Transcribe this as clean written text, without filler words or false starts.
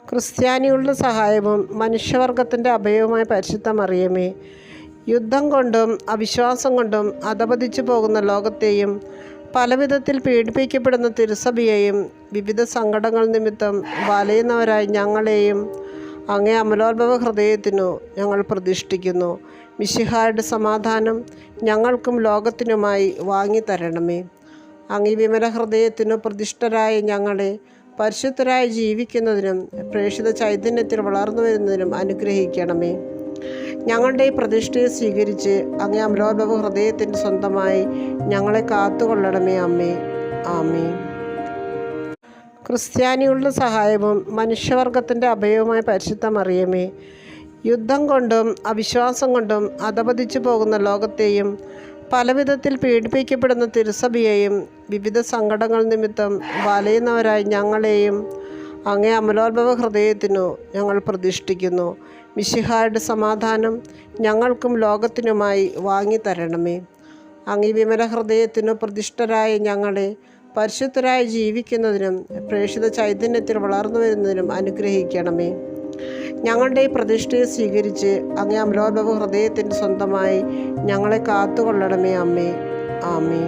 ക്രിസ്ത്യാനികളുടെ സഹായവും മനുഷ്യവർഗത്തിൻ്റെ അഭയവുമായ പരിശുദ്ധ മറിയമേ, യുദ്ധം കൊണ്ടും അവിശ്വാസം കൊണ്ടും അധപതിച്ചു പോകുന്ന ലോകത്തെയും പലവിധത്തിൽ പീഡിപ്പിക്കപ്പെടുന്ന തിരുസഭയെയും വിവിധ സങ്കടങ്ങൾ നിമിത്തം വലയുന്നവരായി ഞങ്ങളെയും അങ്ങേ അമലോത്ഭവ ഹൃദയത്തിനു ഞങ്ങൾ പ്രതിഷ്ഠിക്കുന്നു. മിശിഹായുടെ സമാധാനം ഞങ്ങൾക്കും ലോകത്തിനുമായി വാങ്ങിത്തരണമേ. അങ്ങേ വിമല ഹൃദയത്തിനു പ്രതിഷ്ഠരായ ഞങ്ങളെ പരിശുദ്ധരായി ജീവിക്കുന്നതിനും പ്രേക്ഷിത ചൈതന്യത്തിൽ വളർന്നു വരുന്നതിനും അനുഗ്രഹിക്കണമേ. ഞങ്ങളുടെ ഈ പ്രതിഷ്ഠയെ സ്വീകരിച്ച് അങ്ങേ അമലോത്ഭവ ഹൃദയത്തിൻ്റെ സ്വന്തമായി ഞങ്ങളെ കാത്തുകൊള്ളണമേ. അമ്മേ. ആമേ. ക്രിസ്ത്യാനികളുടെ സഹായവും മനുഷ്യവർഗത്തിൻ്റെ അഭയവുമായ പരിശുദ്ധ മറിയമേ, യുദ്ധം കൊണ്ടും അവിശ്വാസം കൊണ്ടും അധപതിച്ചു പോകുന്ന ലോകത്തെയും പലവിധത്തിൽ പീഡിപ്പിക്കപ്പെടുന്ന തിരുസഭയെയും വിവിധ സങ്കടങ്ങൾ നിമിത്തം വലയുന്നവരായി ഞങ്ങളെയും അങ്ങേ അമലോത്ഭവ ഹൃദയത്തിനു ഞങ്ങൾ പ്രതിഷ്ഠിക്കുന്നു. മിശിഹായുടെ സമാധാനം ഞങ്ങൾക്കും ലോകത്തിനുമായി വാങ്ങിത്തരണമേ. അങ്ങേ വിമല ഹൃദയത്തിനു പ്രതിഷ്ഠരായ ഞങ്ങളെ പരിശുദ്ധരായി ജീവിക്കുന്നതിനും പ്രേക്ഷിത ചൈതന്യത്തിൽ വളർന്നു വരുന്നതിനും അനുഗ്രഹിക്കണമേ. ഞങ്ങളുടെ ഈ പ്രതിഷ്ഠയെ സ്വീകരിച്ച് അങ്ങേ അമലോത്ഭവ ഹൃദയത്തിൻ്റെ സ്വന്തമായി ഞങ്ങളെ കാത്തുകൊള്ളണമേ. അമ്മേ. ആമേ.